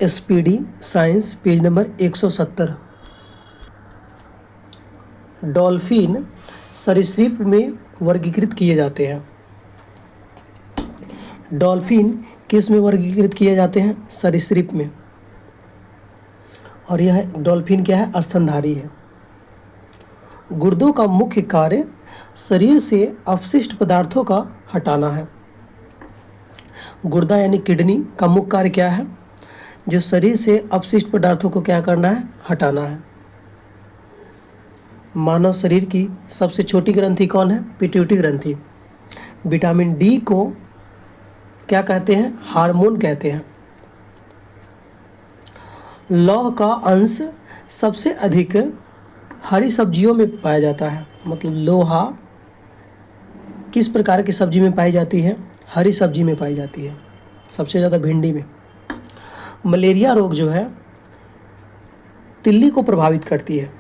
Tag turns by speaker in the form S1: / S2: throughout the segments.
S1: SPD science page number 170। Dolphin सरीसृप में वर्गीकृत किए जाते हैं। डॉल्फिन किस में वर्गीकृत किए जाते हैं? सरीसृप में। और यह डॉल्फिन क्या है? स्तनधारी है। गुर्दों का मुख्य कार्य शरीर से अपशिष्ट पदार्थों का हटाना है। गुर्दा यानी किडनी का मुख्य कार्य क्या है? जो शरीर से अपशिष्ट पदार्थों को क्या करना है? हटाना है। मानव शरीर की सबसे छोटी ग्रंथि कौन है? पिट्यूटरी ग्रंथि। विटामिन डी को क्या कहते हैं? हार्मोन कहते हैं। लौह का अंश सबसे अधिक हरी सब्जियों में पाया जाता है। मतलब लोहा किस प्रकार की सब्जी में पाई जाती है? हरी सब्जी में पाई जाती है, सबसे ज़्यादा भिंडी में। मलेरिया रोग जो है तिल्ली को प्रभावित करती है।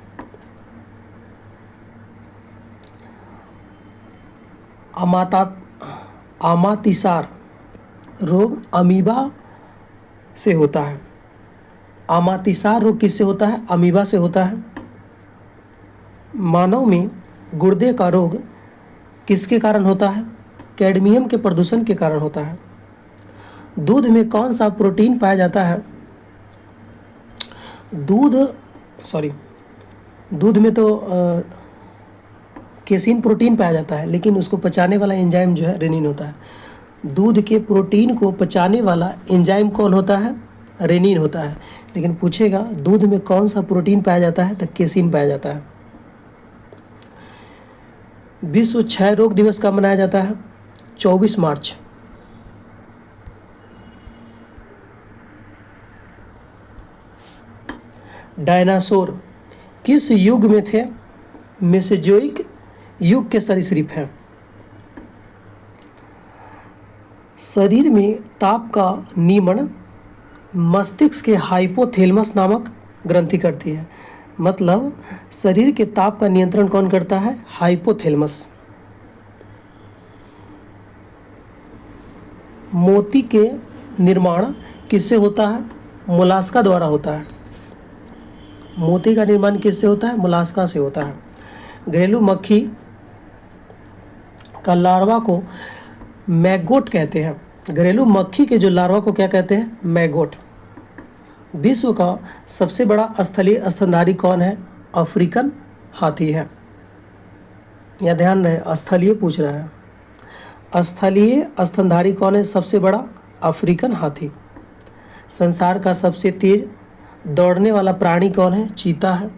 S1: अमातिसार रोग अमीबा से होता है। अमातिसार रोग किससे होता है? अमीबा से होता है। मानव में गुर्दे का रोग किसके कारण होता है? कैडमियम के प्रदूषण के कारण होता है। दूध में कौन सा प्रोटीन पाया जाता है? दूध में तो केसिन प्रोटीन पाया जाता है, लेकिन उसको पचाने वाला एंजाइम जो है रेनिन होता है। दूध के प्रोटीन को पचाने वाला एंजाइम कौन होता है? रेनिन होता है। लेकिन पूछेगा दूध में कौन सा प्रोटीन पाया जाता है, तो केसिन पाया जाता है। विश्व क्षय रोग दिवस कब मनाया जाता है? 24 मार्च। डायनासोर किस युग में थे? मेसोजोइक युग के सरीसृप हैं। शरीर में ताप का नियमन मस्तिष्क के हाइपोथैलेमस नामक ग्रंथि करती है। मतलब शरीर के ताप का नियंत्रण कौन करता है? हाइपोथैलेमस। मोती के निर्माण किससे होता है? मोलास्का द्वारा होता है। मोती का निर्माण किससे होता है? मोलास्का से होता है। घरेलू मक्खी का लार्वा को मैगोट कहते हैं। घरेलू मक्खी के जो लार्वा को क्या कहते हैं? मैगोट। विश्व का सबसे बड़ा स्थलीय स्तनधारी कौन है? अफ्रीकन हाथी है। या ध्यान रहे, स्थलीय पूछ रहा है। स्थलीय स्तनधारी कौन है सबसे बड़ा? अफ्रीकन हाथी। संसार का सबसे तेज दौड़ने वाला प्राणी कौन है? चीता है।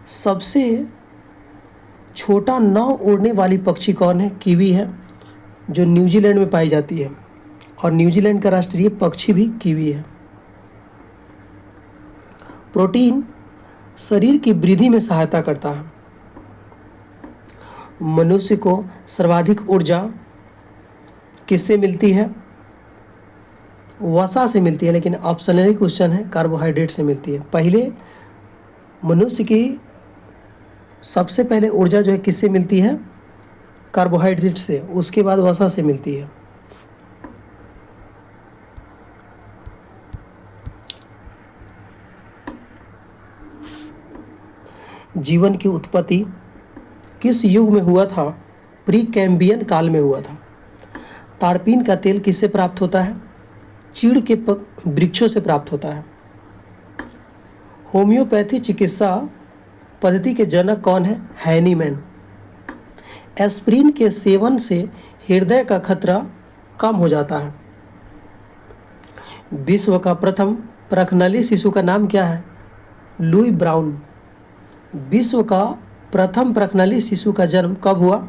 S1: सबसे छोटा नाव उड़ने वाली पक्षी कौन है? कीवी है, जो न्यूजीलैंड में पाई जाती है। और न्यूजीलैंड का राष्ट्रीय पक्षी भी कीवी है। प्रोटीन शरीर की वृद्धि में सहायता करता है। मनुष्य को सर्वाधिक ऊर्जा किससे मिलती है? वसा से मिलती है, लेकिन ऑप्शनरी क्वेश्चन है, कार्बोहाइड्रेट से मिलती है। पहले मनुष्य की सबसे पहले ऊर्जा जो है किससे मिलती है? कार्बोहाइड्रेट से, उसके बाद वसा से मिलती है। जीवन की उत्पत्ति किस युग में हुआ था? प्री कैम्बियन काल में हुआ था। तारपीन का तेल किससे प्राप्त होता है? चीड़ के वृक्षों से प्राप्त होता है। होम्योपैथी चिकित्सा पद्धति के जनक कौन है? हैनीमैन। एस्प्रिन के सेवन से हृदय का खतरा कम हो जाता है। विश्व का प्रथम प्रखनली शिशु का नाम क्या है? Louise Brown. विश्व का प्रथम प्रखनली शिशु का जन्म कब हुआ?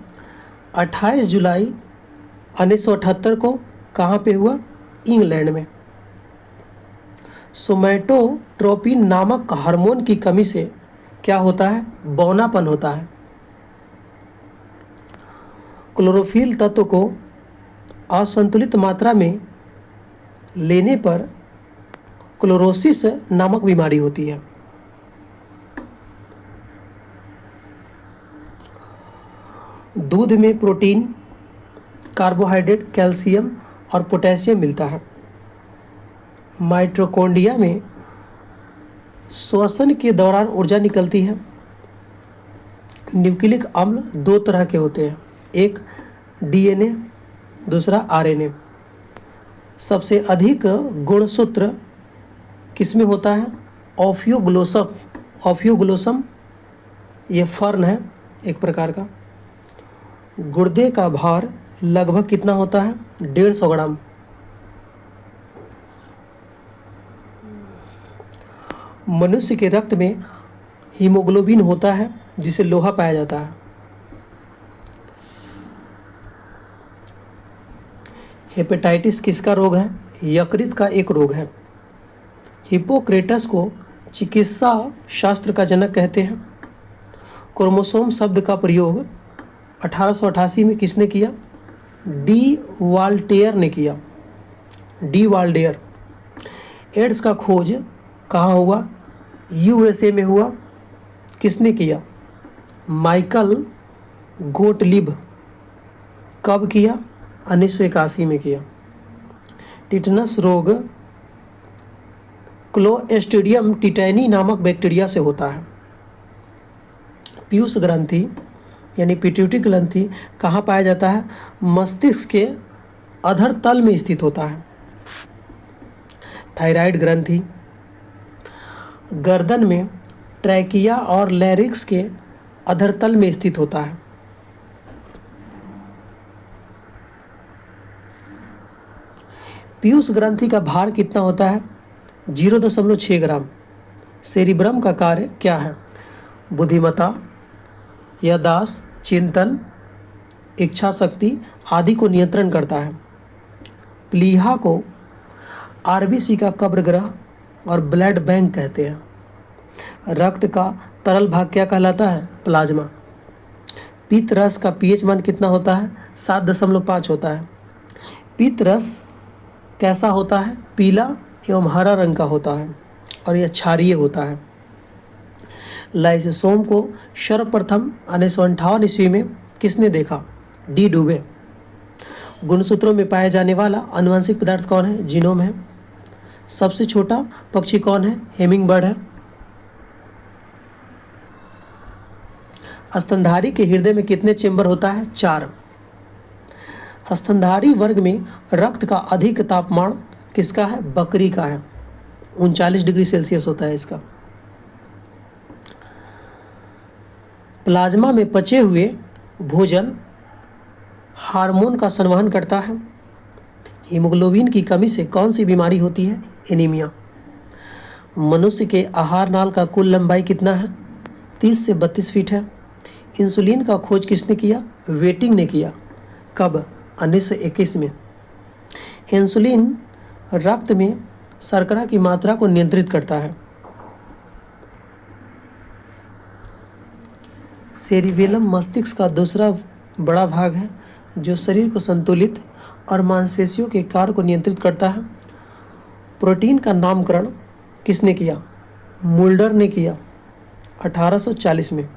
S1: 28 जुलाई 1978 को। कहाँ पे हुआ? इंग्लैंड में। सोमैटोट्रोपिन नामक हार्मोन की कमी से क्या होता है? बौनापन होता है। क्लोरोफिल तत्व को असंतुलित मात्रा में लेने पर क्लोरोसिस नामक बीमारी होती है। दूध में प्रोटीन, कार्बोहाइड्रेट, कैल्शियम और पोटेशियम मिलता है। माइटोकॉन्ड्रिया में श्वसन के दौरान ऊर्जा निकलती है। न्यूक्लिक अम्ल दो तरह के होते हैं, एक डीएनए, दूसरा आरएनए। सबसे अधिक गुणसूत्र किसमें होता है? ऑफियोग्लोसम ये फर्न है एक प्रकार का। गुर्दे का भार लगभग कितना होता है? 150 ग्राम। मनुष्य के रक्त में हीमोग्लोबिन होता है जिसे लोहा पाया जाता है। हेपेटाइटिस किसका रोग है? यकृत का एक रोग है। हिप्पोक्रेटस को चिकित्सा शास्त्र का जनक कहते हैं। क्रोमोसोम शब्द का प्रयोग 1888 में किसने किया? डी वाल्टेयर ने किया। D Waldeyer. एड्स का खोज कहाँ हुआ? यूएसए में हुआ। किसने किया? Michael Gottlieb. कब किया? 1981 में किया। टिटनस रोग क्लोस्ट्रीडियम टिटैनी नामक बैक्टीरिया से होता है। पीयूष ग्रंथि यानी पिट्यूटरी ग्रंथि कहाँ पाया जाता है? मस्तिष्क के अधर तल में स्थित होता है। थायराइड ग्रंथि गर्दन में ट्रैकिया और लैरिक्स के अधरतल में स्थित होता है। पीयूष ग्रंथि का भार कितना होता है? 0.6 ग्राम। सेरिब्रम का कार्य क्या है? बुद्धिमत्ता, याददाश्त, चिंतन, इच्छा शक्ति आदि को नियंत्रण करता है। प्लीहा को आरबीसी का कब्र ग्रह और ब्लड बैंक कहते हैं। रक्त का तरल भाग क्या कहलाता है? प्लाज्मा। पित्त रस का पीएच मान कितना होता है? 7.5 होता है। पित्त रस कैसा होता है? पीला एवं हरा रंग का होता है और यह क्षारीय होता है। लाइसोसोम को सर्वप्रथम 1958 ईस्वी में किसने देखा? डी डुबे। गुणसूत्रों में पाया जाने वाला आनुवंशिक पदार्थ कौन है? जीनोम है। सबसे छोटा पक्षी कौन है? हेमिंग बर्ड है। स्तनधारी के हृदय में कितने चेंबर होता है? 4। स्तनधारी वर्ग में रक्त का अधिक तापमान किसका है? बकरी का है। 39 डिग्री सेल्सियस होता है इसका। प्लाज्मा में पचे हुए भोजन हार्मोन का संवहन करता है। हीमोग्लोबिन की कमी से कौन सी बीमारी होती है? एनीमिया। मनुष्य के आहार नाल का कुल लंबाई कितना है? 30 से 32 फीट है। इंसुलिन का खोज किसने किया? वेटिंग ने किया। कब? 1921 में। इंसुलिन रक्त में शर्करा की मात्रा को नियंत्रित करता है। सेरिबेलम मस्तिष्क का दूसरा बड़ा भाग है जो शरीर को संतुलित और मांसपेशियों के कार्य को नियंत्रित करता है। प्रोटीन का नामकरण किसने किया? मुल्डर ने किया 1840 में।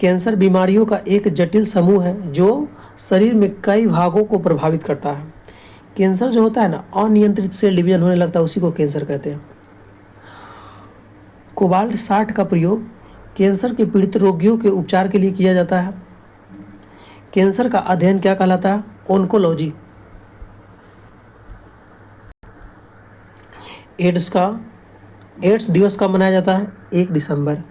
S1: कैंसर बीमारियों का एक जटिल समूह है जो शरीर में कई भागों को प्रभावित करता है। कैंसर जो होता है ना, अनियंत्रित सेल डिवीजन होने लगता है, उसी को कैंसर कहते हैं। कोबाल्ट 60 का प्रयोग कैंसर के पीड़ित रोगियों के उपचार के लिए किया जाता है। कैंसर का अध्ययन क्या कहलाता है? ओन्कोलॉजी। एड्स दिवस कब मनाया जाता है? 1 दिसंबर।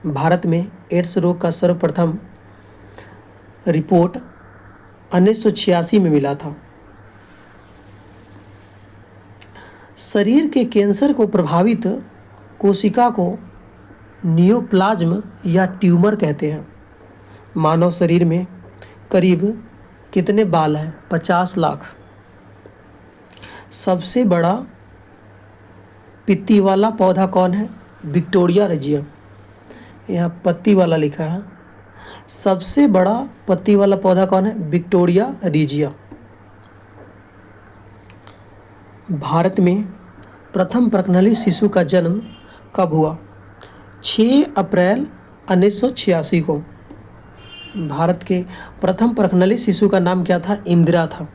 S1: भारत में एड्स रोग का सर्वप्रथम रिपोर्ट 1986 में मिला था। शरीर के कैंसर को प्रभावित कोशिका को नियोप्लाज्म या ट्यूमर कहते हैं। मानव शरीर में करीब कितने बाल हैं? 50 लाख। सबसे बड़ा पत्ती वाला पौधा कौन है? Victoria regia. यहाँ पत्ती वाला लिखा है। सबसे बड़ा पत्ती वाला पौधा कौन है? Victoria regia. भारत में प्रथम प्रकनली शिशु का जन्म कब हुआ? 6 अप्रैल 1986 को। भारत के प्रथम प्रकनली शिशु का नाम क्या था? इंदिरा था।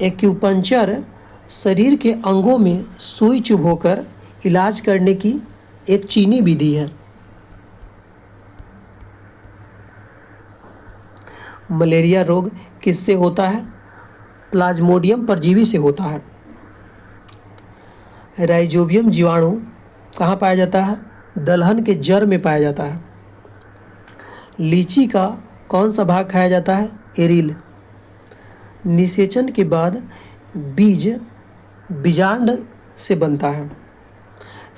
S1: एक्यूपंक्चर शरीर के अंगों में सुई चुभोकर इलाज करने की एक चीनी विधि है। मलेरिया रोग किससे होता है? प्लाज्मोडियम परजीवी से होता है। राइजोबियम जीवाणु कहाँ पाया जाता है? दलहन के जड़ में पाया जाता है। लीची का कौन सा भाग खाया जाता है? एरिल। निषेचन के बाद बीज बीजांड से बनता है।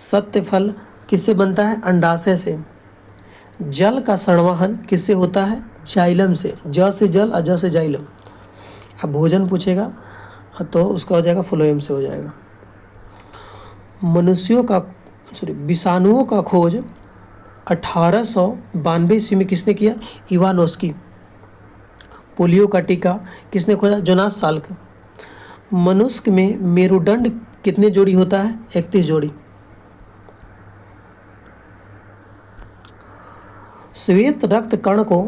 S1: सत्य फल किससे बनता है? अंडाशय से। जल का संवहन किससे होता है? जाइलम से। ज से जल और ज से जाइलम। अब भोजन पूछेगा तो उसका हो जाएगा फ्लोएम से हो जाएगा। विषाणुओं का खोज 1892 ईस्वी में किसने किया? इवानोस्की। पोलियो का टीका किसने खोजा? Jonas Salk. मनुष्य में मेरुदंड कितने जोड़ी होता है? 31 जोड़ी। श्वेत रक्त कण को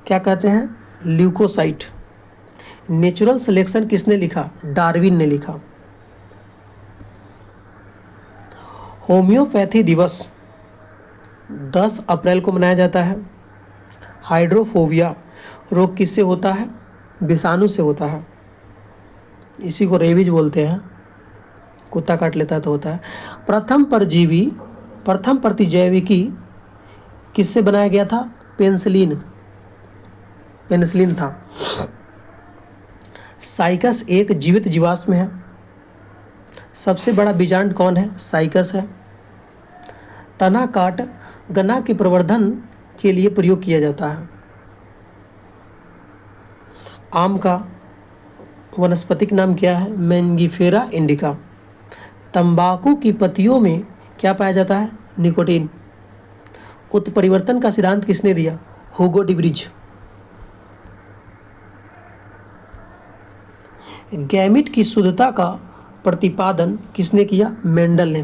S1: क्या कहते हैं? ल्यूकोसाइट। नेचुरल सिलेक्शन किसने लिखा? डार्विन ने लिखा। होम्योपैथी दिवस 10 अप्रैल को मनाया जाता है। हाइड्रोफोबिया रोग किससे होता है? विषाणु से होता है। इसी को रेबीज बोलते हैं, कुत्ता काट लेता है तो होता है। प्रथम प्रतिजैविकी किससे बनाया गया था? पेनिसिलिन था। साइकस एक जीवित जीवाश्म है। सबसे बड़ा बीजांड कौन है? साइकस है। तना काट गन्ना के प्रवर्धन के लिए प्रयोग किया जाता है। आम का वनस्पतिक नाम क्या है? Mangifera indica. तंबाकू की पत्तियों में क्या पाया जाता है? निकोटीन। उत्परिवर्तन का सिद्धांत किसने दिया? हुगो डिब्रिज। गैमिट की शुद्धता का प्रतिपादन किसने किया? मेंडल ने।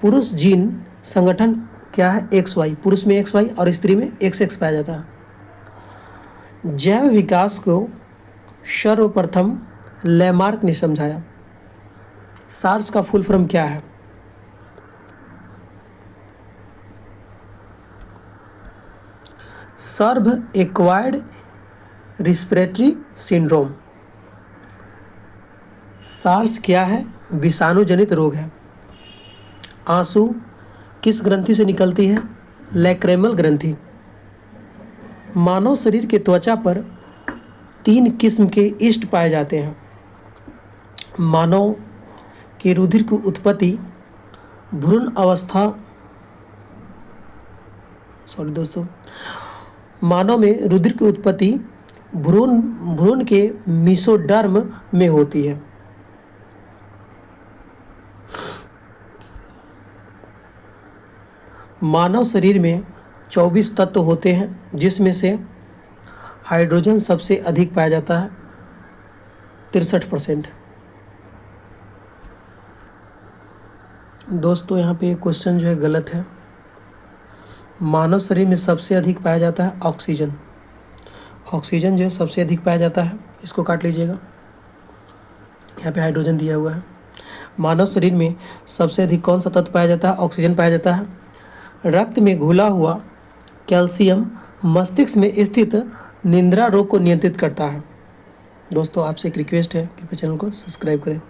S1: पुरुष जीन संगठन क्या है? XY। पुरुष में XY और स्त्री में XX पाया जाता है। जैव विकास को सर्वप्रथम लैमार्क ने समझाया। सार्स का फुल फॉर्म क्या है? सर्व एक्वायर्ड रिस्पिरेटरी सिंड्रोम। सार्स क्या है? विषाणु जनित रोग है। आंसू किस ग्रंथि से निकलती है? लैक्रेमल ग्रंथि। मानव शरीर के त्वचा पर 3 किस्म के ईस्ट पाए जाते हैं। मानव के रुधिर की उत्पत्ति भ्रूण अवस्था मानव में रुधिर की उत्पत्ति भ्रूण के मीसोडर्म में होती है। मानव शरीर में 24 तत्व होते हैं, जिसमें से हाइड्रोजन सबसे अधिक पाया जाता है 63%। दोस्तों यहाँ पे क्वेश्चन जो है गलत है। मानव शरीर में सबसे अधिक पाया जाता है ऑक्सीजन। ऑक्सीजन जो है सबसे अधिक पाया जाता है, इसको काट लीजिएगा, यहाँ पे हाइड्रोजन दिया हुआ है। मानव शरीर में सबसे अधिक कौन सा तत्व पाया जाता है? ऑक्सीजन पाया जाता है। रक्त में घुला हुआ कैल्शियम मस्तिष्क में स्थित निद्रा रोग को नियंत्रित करता है। दोस्तों आपसे एक रिक्वेस्ट है, कृपया चैनल को सब्सक्राइब करें।